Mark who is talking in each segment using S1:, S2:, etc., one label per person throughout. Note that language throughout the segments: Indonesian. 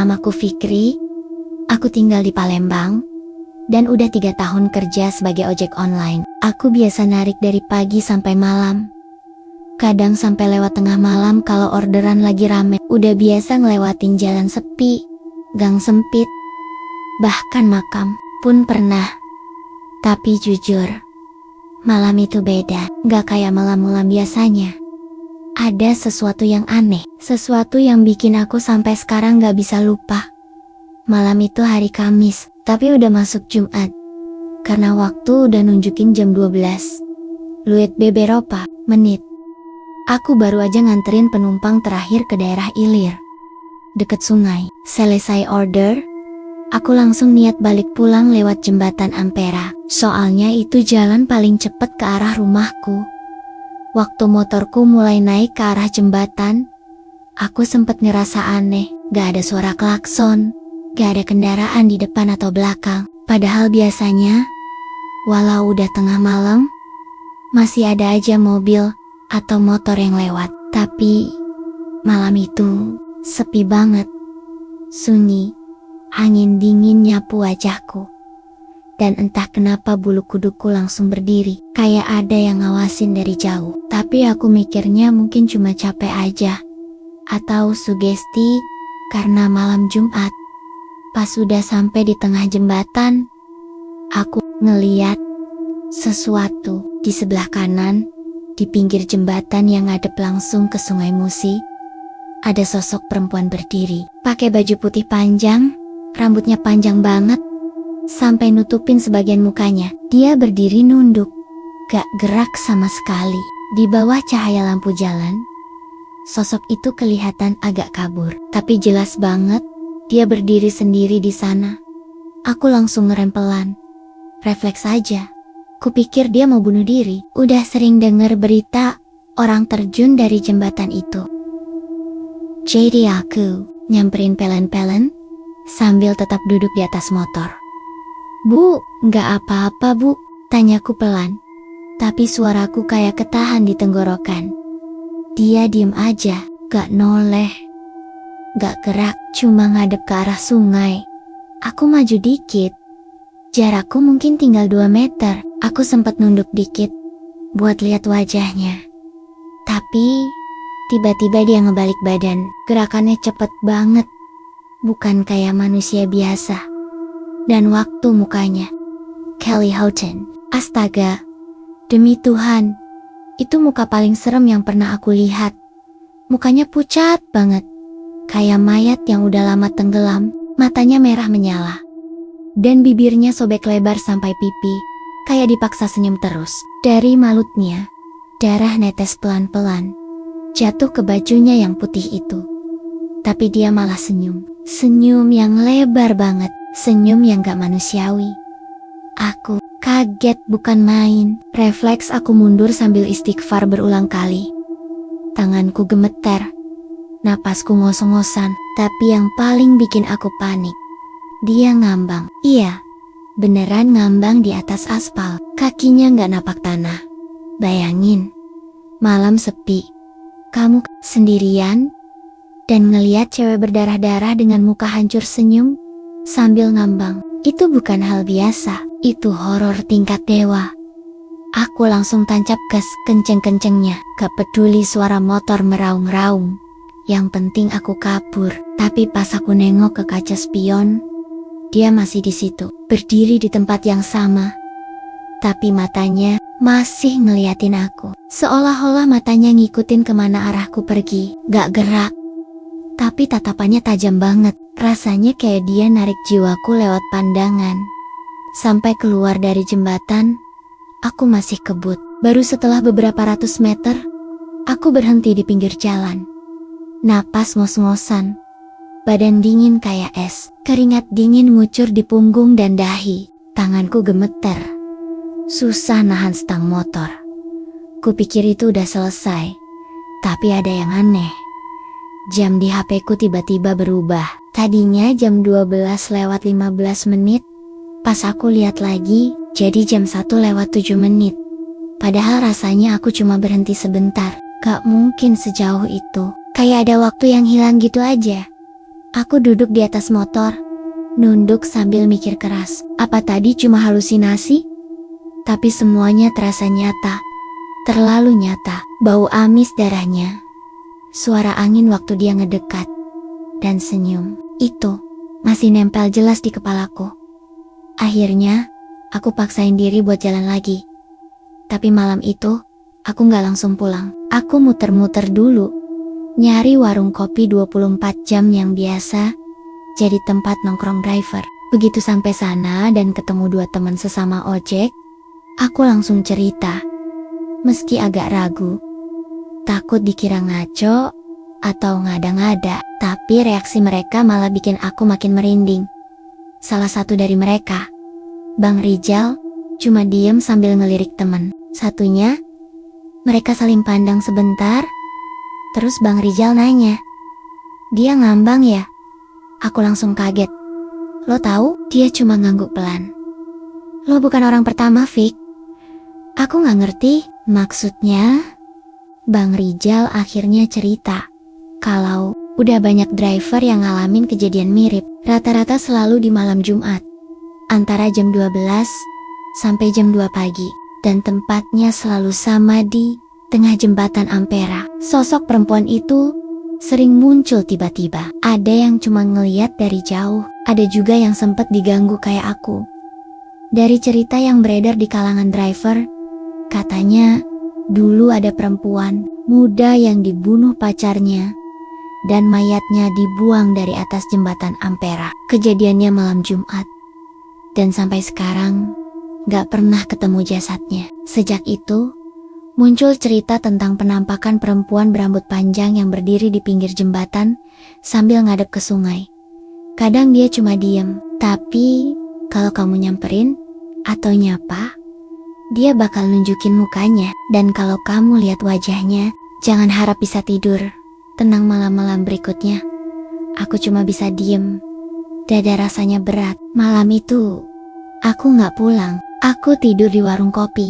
S1: Namaku Fikri, aku tinggal di Palembang, dan udah 3 tahun kerja sebagai ojek online. Aku biasa narik dari pagi sampai malam. Kadang sampai lewat tengah malam kalau orderan lagi rame. Udah biasa ngelewatin jalan sepi, gang sempit, bahkan makam pun pernah. Tapi jujur, malam itu beda, gak kayak malam-malam biasanya. Ada sesuatu yang aneh, sesuatu yang bikin aku sampai sekarang gak bisa lupa. Malam itu hari Kamis, tapi udah masuk Jumat. Karena waktu udah nunjukin jam 12. Luit beberapa menit. Aku baru aja nganterin penumpang terakhir ke daerah Ilir, deket sungai. Selesai order, aku langsung niat balik pulang lewat jembatan Ampera. Soalnya itu jalan paling cepet ke arah rumahku. Waktu motorku mulai naik ke arah jembatan, aku sempet ngerasa aneh. Gak ada suara klakson, gak ada kendaraan di depan atau belakang. Padahal biasanya, walau udah tengah malam, masih ada aja mobil atau motor yang lewat. Tapi malam itu sepi banget, sunyi, angin dingin nyapu wajahku. Dan entah kenapa bulu kuduku langsung berdiri, kayak ada yang ngawasin dari jauh. Tapi aku mikirnya mungkin cuma capek aja, atau sugesti karena malam Jumat. Pas sudah sampai di tengah jembatan, aku ngeliat sesuatu di sebelah kanan, di pinggir jembatan yang ngadep langsung ke Sungai Musi. Ada sosok perempuan berdiri, pakai baju putih panjang, rambutnya panjang banget, sampai nutupin sebagian mukanya. Dia berdiri nunduk, gak gerak sama sekali. Di bawah cahaya lampu jalan, sosok itu kelihatan agak kabur, tapi jelas banget dia berdiri sendiri di sana. Aku langsung ngerem pelan. Refleks aja. Kupikir dia mau bunuh diri. Udah sering denger berita orang terjun dari jembatan itu. Jadi aku nyamperin pelan-pelan sambil tetap duduk di atas motor. "Bu, nggak apa-apa bu?" tanyaku pelan. Tapi suaraku kayak ketahan di tenggorokan. Dia diem aja, gak noleh, gak gerak, cuma ngadep ke arah sungai. Aku maju dikit. Jarakku mungkin tinggal 2 meter. Aku sempat nunduk dikit buat lihat wajahnya. Tapi tiba-tiba dia ngebalik badan. Gerakannya cepet banget, bukan kayak manusia biasa. Dan waktu mukanya, Kelly Houghton. Astaga, demi Tuhan, itu muka paling serem yang pernah aku lihat. Mukanya pucat banget, kayak mayat yang udah lama tenggelam. Matanya merah menyala, dan bibirnya sobek lebar sampai pipi, kayak dipaksa senyum terus. Dari mulutnya, darah netes pelan-pelan, jatuh ke bajunya yang putih itu. Tapi dia malah senyum. Senyum yang lebar banget, senyum yang gak manusiawi. Aku kaget bukan main. Refleks aku mundur sambil istighfar berulang kali. Tanganku gemeter, napasku ngos-ngosan. Tapi yang paling bikin aku panik, dia ngambang. Iya, beneran ngambang di atas aspal. Kakinya gak napak tanah. Bayangin, malam sepi, kamu sendirian, dan ngeliat cewek berdarah-darah dengan muka hancur senyum sambil ngambang. Itu bukan hal biasa, itu horor tingkat dewa. Aku langsung tancap gas kenceng-kencengnya. Gak peduli suara motor meraung-raung, yang penting aku kabur. Tapi pas aku nengok ke kaca spion, dia masih di situ, berdiri di tempat yang sama. Tapi matanya masih ngeliatin aku, seolah-olah matanya ngikutin kemana arahku pergi. Gak gerak, tapi tatapannya tajam banget. Rasanya kayak dia narik jiwaku lewat pandangan. Sampai keluar dari jembatan, aku masih kebut. Baru setelah beberapa ratus meter, aku berhenti di pinggir jalan. Napas ngos-ngosan, badan dingin kayak es, keringat dingin ngucur di punggung dan dahi. Tanganku gemeter, susah nahan stang motor. Kupikir itu udah selesai, tapi ada yang aneh. Jam di HP-ku tiba-tiba berubah. Tadinya jam 12:15 menit, pas aku lihat lagi, jadi jam 1:07. Padahal rasanya aku cuma berhenti sebentar. Gak mungkin sejauh itu, kayak ada waktu yang hilang gitu aja. Aku duduk di atas motor, nunduk sambil mikir keras. Apa tadi cuma halusinasi? Tapi semuanya terasa nyata. Terlalu nyata. Bau amis darahnya. Suara angin waktu dia ngedekat. Dan senyum. Itu masih nempel jelas di kepalaku. Akhirnya, aku paksain diri buat jalan lagi. Tapi malam itu, aku gak langsung pulang. Aku muter-muter dulu. Nyari warung kopi 24 jam yang biasa jadi tempat nongkrong driver. Begitu sampai sana dan ketemu dua teman sesama ojek, aku langsung cerita. Meski agak ragu, takut dikira ngaco atau ngada-ngada, tapi reaksi mereka malah bikin aku makin merinding. Salah satu dari mereka, Bang Rijal, cuma diem sambil ngelirik teman satunya. Mereka saling pandang sebentar, terus Bang Rijal nanya, "Dia ngambang ya?" Aku langsung kaget. "Lo tahu?" Dia cuma ngangguk pelan. "Lo bukan orang pertama, Fik." Aku gak ngerti, maksudnya? Bang Rijal akhirnya cerita, kalau udah banyak driver yang ngalamin kejadian mirip, rata-rata selalu di malam Jumat. Antara jam 12 sampai jam 2 pagi. Dan tempatnya selalu sama di tengah jembatan Ampera. Sosok perempuan itu sering muncul tiba-tiba. Ada yang cuma ngeliat dari jauh, ada juga yang sempet diganggu kayak aku. Dari cerita yang beredar di kalangan driver, katanya dulu ada perempuan muda yang dibunuh pacarnya dan mayatnya dibuang dari atas jembatan Ampera. Kejadiannya malam Jumat. Dan sampai sekarang gak pernah ketemu jasadnya. Sejak itu, muncul cerita tentang penampakan perempuan berambut panjang yang berdiri di pinggir jembatan sambil ngadep ke sungai. Kadang dia cuma diem, tapi kalau kamu nyamperin atau nyapa, dia bakal nunjukin mukanya. Dan kalau kamu lihat wajahnya, jangan harap bisa tidur tenang malam-malam berikutnya. Aku cuma bisa diem. Dada rasanya berat. Malam itu, aku gak pulang. Aku tidur di warung kopi,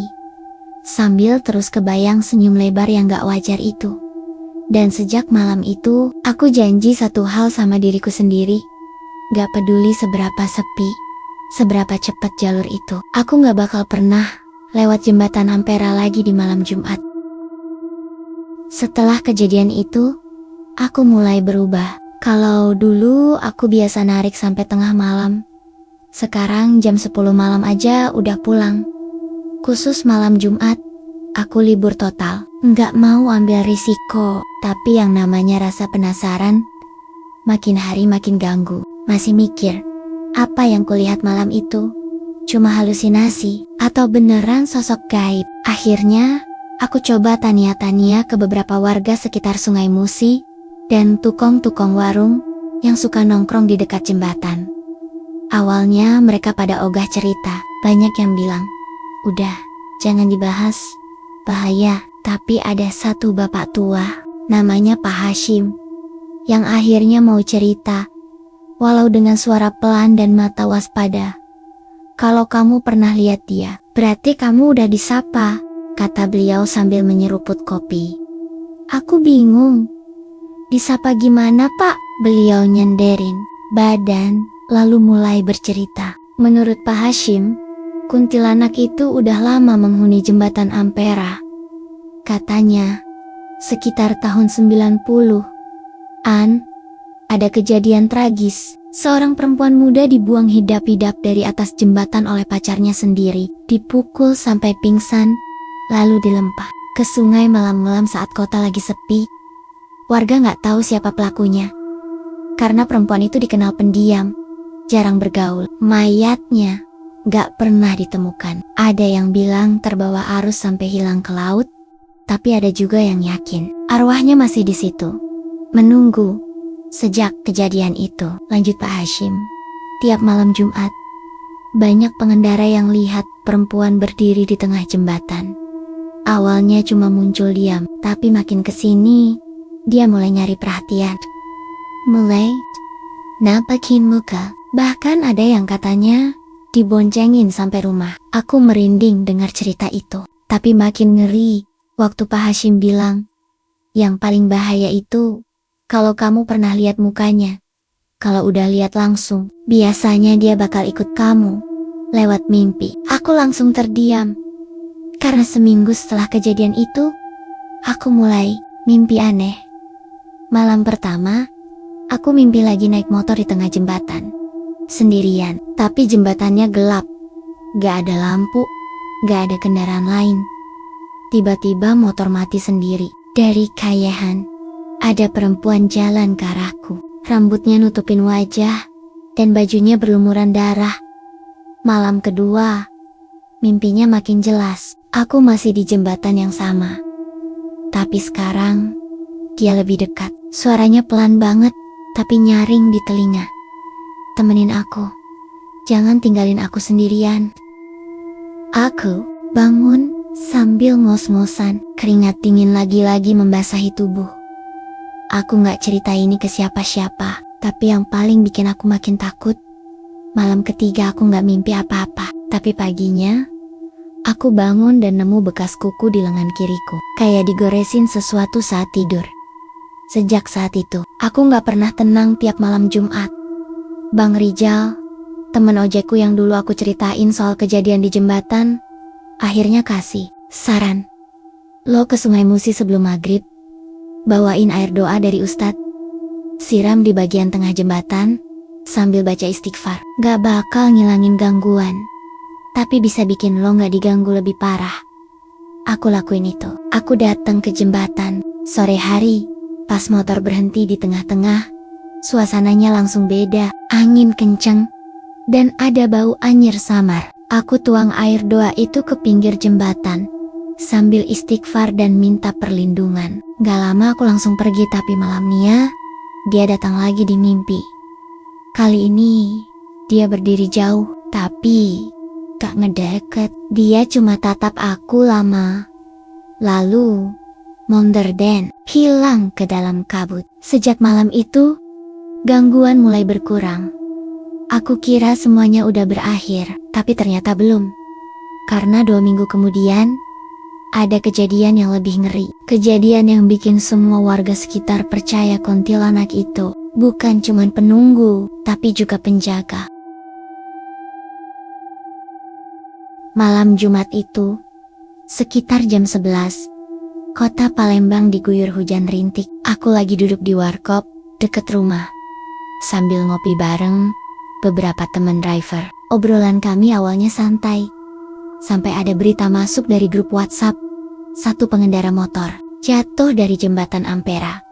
S1: sambil terus kebayang senyum lebar yang gak wajar itu. Dan sejak malam itu, aku janji satu hal sama diriku sendiri. Gak peduli seberapa sepi, seberapa cepat jalur itu, aku gak bakal pernah lewat jembatan Ampera lagi di malam Jumat. Setelah kejadian itu, aku mulai berubah. Kalau dulu aku biasa narik sampai tengah malam, sekarang jam 10 malam aja udah pulang. Khusus malam Jumat, aku libur total. Nggak mau ambil risiko, tapi yang namanya rasa penasaran, makin hari makin ganggu. Masih mikir, apa yang kulihat malam itu? Cuma halusinasi, atau beneran sosok gaib? Akhirnya, aku coba tanya-tanya ke beberapa warga sekitar Sungai Musi, dan tukang-tukang warung, yang suka nongkrong di dekat jembatan. Awalnya mereka pada ogah cerita, banyak yang bilang, "Udah, jangan dibahas, bahaya." Tapi ada satu bapak tua, namanya Pak Hashim, yang akhirnya mau cerita, walau dengan suara pelan dan mata waspada. "Kalau kamu pernah lihat dia, berarti kamu udah disapa," kata beliau sambil menyeruput kopi. Aku bingung. "Disapa gimana, Pak?" Beliau nyenderin badan, lalu mulai bercerita. Menurut Pak Hashim, kuntilanak itu udah lama menghuni jembatan Ampera. Katanya, sekitar tahun 90-an, ada kejadian tragis. Seorang perempuan muda dibuang hidup-hidup dari atas jembatan oleh pacarnya sendiri, dipukul sampai pingsan, lalu dilempar ke sungai malam-malam saat kota lagi sepi. Warga nggak tahu siapa pelakunya, karena perempuan itu dikenal pendiam, jarang bergaul. Mayatnya gak pernah ditemukan. Ada yang bilang terbawa arus sampai hilang ke laut, tapi ada juga yang yakin arwahnya masih di situ, menunggu. Sejak kejadian itu, lanjut Pak Hashim, tiap malam Jumat, banyak pengendara yang lihat perempuan berdiri di tengah jembatan. Awalnya cuma muncul diam, tapi makin kesini, dia mulai nyari perhatian. Mulai nampakin muka, bahkan ada yang katanya diboncengin sampai rumah. Aku merinding dengar cerita itu, tapi makin ngeri waktu Pak Hashim bilang, yang paling bahaya itu kalau kamu pernah lihat mukanya. Kalau udah lihat langsung, biasanya dia bakal ikut kamu. Lewat mimpi, aku langsung terdiam. Karena seminggu setelah kejadian itu, aku mulai mimpi aneh. Malam pertama, aku mimpi lagi naik motor di tengah jembatan. Sendirian, tapi jembatannya gelap. Gak ada lampu, gak ada kendaraan lain. Tiba-tiba motor mati sendiri. Dari kayahan, ada perempuan jalan ke arahku. Rambutnya nutupin wajah, dan bajunya berlumuran darah. Malam kedua, mimpinya makin jelas. Aku masih di jembatan yang sama. Tapi sekarang, dia lebih dekat. Suaranya pelan banget, tapi nyaring di telinga. Temenin aku. Jangan tinggalin aku sendirian. Aku bangun sambil ngos-ngosan. Keringat dingin lagi-lagi membasahi tubuh. Aku gak cerita ini ke siapa-siapa, tapi yang paling bikin aku makin takut, malam ketiga aku gak mimpi apa-apa. Tapi paginya, aku bangun dan nemu bekas kuku di lengan kiriku. Kayak digoresin sesuatu saat tidur. Sejak saat itu, aku gak pernah tenang tiap malam Jumat. Bang Rijal, temen ojekku yang dulu aku ceritain soal kejadian di jembatan, akhirnya kasih saran. Lo ke Sungai Musi sebelum maghrib, bawain air doa dari Ustadz, siram di bagian tengah jembatan, sambil baca istighfar. Gak bakal ngilangin gangguan, tapi bisa bikin lo gak diganggu lebih parah. Aku lakuin itu. Aku datang ke jembatan, sore hari, pas motor berhenti di tengah-tengah, suasananya langsung beda, angin kenceng, dan ada bau anyir samar. Aku tuang air doa itu ke pinggir jembatan, sambil istighfar dan minta perlindungan. Gak lama aku langsung pergi, tapi malamnya, dia datang lagi di mimpi. Kali ini, dia berdiri jauh, tapi gak ngedeket. Dia cuma tatap aku lama. Lalu, mondar dan hilang ke dalam kabut. Sejak malam itu, gangguan mulai berkurang. Aku kira semuanya udah berakhir, tapi ternyata belum. Karena 2 minggu kemudian, ada kejadian yang lebih ngeri. Kejadian yang bikin semua warga sekitar percaya kuntilanak itu bukan cuma penunggu, tapi juga penjaga. Malam Jumat itu, sekitar jam 11, kota Palembang diguyur hujan rintik. Aku lagi duduk di warkop deket rumah, sambil ngopi bareng beberapa teman driver. Obrolan kami awalnya santai, sampai ada berita masuk dari grup WhatsApp. Satu pengendara motor jatuh dari jembatan Ampera.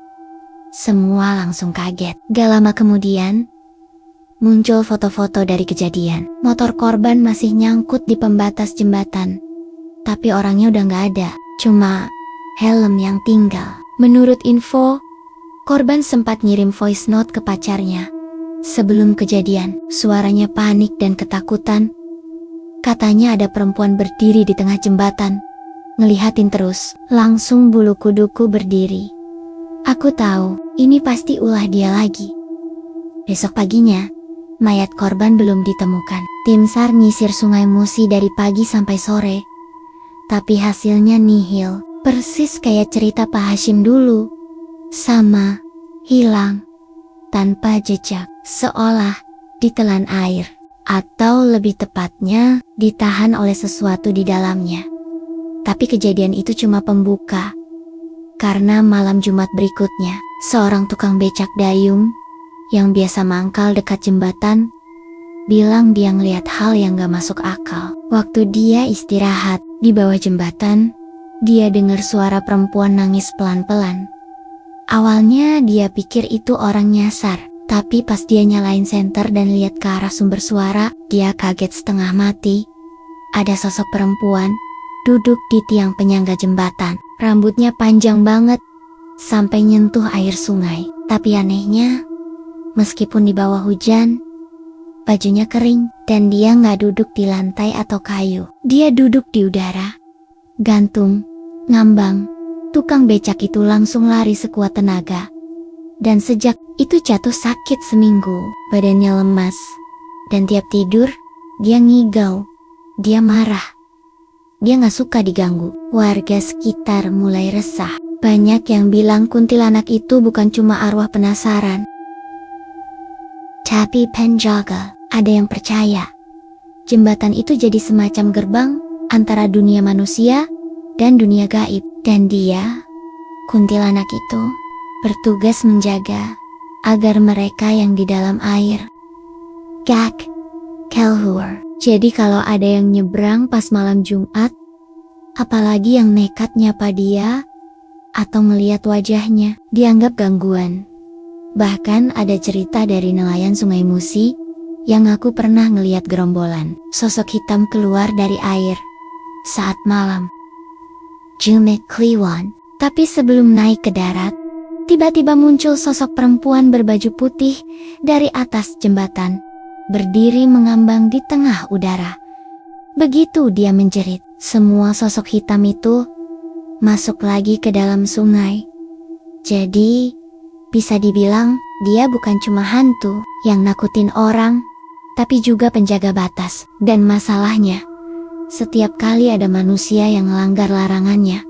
S1: Semua langsung kaget. Gak lama kemudian, muncul foto-foto dari kejadian. Motor korban masih nyangkut di pembatas jembatan, tapi orangnya udah gak ada, cuma helm yang tinggal. Menurut info, korban sempat ngirim voice note ke pacarnya. Sebelum kejadian, suaranya panik dan ketakutan. Katanya ada perempuan berdiri di tengah jembatan, ngelihatin terus. Langsung bulu kuduku berdiri. Aku tahu, ini pasti ulah dia lagi. Besok paginya, mayat korban belum ditemukan. Tim SAR nyisir Sungai Musi dari pagi sampai sore, tapi hasilnya nihil. Persis kayak cerita Pak Hashim dulu. Sama, hilang, tanpa jejak, seolah ditelan air, atau lebih tepatnya, ditahan oleh sesuatu di dalamnya. Tapi kejadian itu cuma pembuka, karena malam Jumat berikutnya, seorang tukang becak dayung, yang biasa mangkal dekat jembatan, bilang dia ngeliat hal yang gak masuk akal. Waktu dia istirahat di bawah jembatan, dia dengar suara perempuan nangis pelan-pelan. Awalnya dia pikir itu orang nyasar, tapi pas dia nyalain senter dan lihat ke arah sumber suara, dia kaget setengah mati. Ada sosok perempuan duduk di tiang penyangga jembatan. Rambutnya panjang banget, sampai nyentuh air sungai. Tapi anehnya, meskipun di bawah hujan, bajunya kering, dan dia nggak duduk di lantai atau kayu. Dia duduk di udara, gantung, ngambang. Tukang becak itu langsung lari sekuat tenaga. Dan sejak itu jatuh sakit seminggu. Badannya lemas. Dan tiap tidur, dia ngigau. Dia marah. Dia gak suka diganggu. Warga sekitar mulai resah. Banyak yang bilang kuntilanak itu bukan cuma arwah penasaran, Tapi penjaga, ada yang percaya. Jembatan itu jadi semacam gerbang antara dunia manusia dan dunia gaib. Dan dia, kuntilanak itu, bertugas menjaga agar mereka yang di dalam air gak keluar. Jadi kalau ada yang nyebrang pas malam Jumat, apalagi yang nekat nyapa dia atau melihat wajahnya, dianggap gangguan. Bahkan ada cerita dari nelayan Sungai Musi yang aku pernah ngeliat gerombolan sosok hitam keluar dari air saat malam Jumat Kliwon. Tapi sebelum naik ke darat, tiba-tiba muncul sosok perempuan berbaju putih dari atas jembatan, berdiri mengambang di tengah udara. Begitu dia menjerit, semua sosok hitam itu masuk lagi ke dalam sungai. Jadi, bisa dibilang dia bukan cuma hantu yang nakutin orang, tapi juga penjaga batas. Dan masalahnya, setiap kali ada manusia yang melanggar larangannya,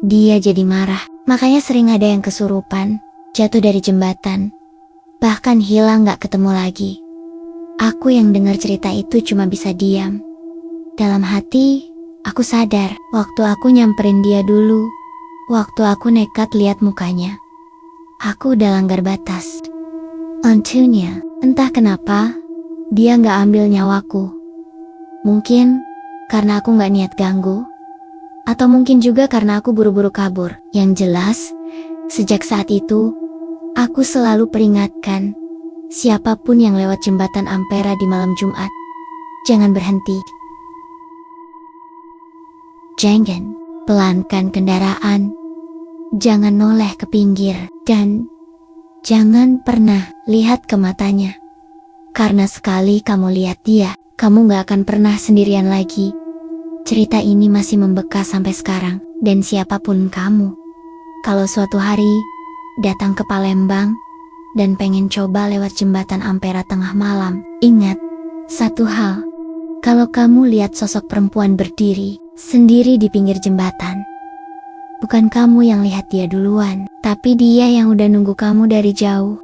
S1: dia jadi marah. Makanya sering ada yang kesurupan, jatuh dari jembatan, bahkan hilang gak ketemu lagi. Aku yang dengar cerita itu cuma bisa diam. Dalam hati, aku sadar waktu aku nyamperin dia dulu, waktu aku nekat lihat mukanya, aku udah langgar batas. Untungnya, entah kenapa, dia gak ambil nyawaku. Mungkin karena aku gak niat ganggu, atau mungkin juga karena aku buru-buru kabur. Yang jelas, sejak saat itu, aku selalu peringatkan siapapun yang lewat jembatan Ampera di malam Jumat, jangan berhenti. Jangan pelankan kendaraan, jangan noleh ke pinggir, dan jangan pernah lihat ke matanya. Karena sekali kamu lihat dia, kamu gak akan pernah sendirian lagi. Cerita ini masih membekas sampai sekarang, dan siapapun kamu, kalau suatu hari datang ke Palembang dan pengen coba lewat jembatan Ampera tengah malam, ingat satu hal, kalau kamu lihat sosok perempuan berdiri sendiri di pinggir jembatan, bukan kamu yang lihat dia duluan, tapi dia yang udah nunggu kamu dari jauh.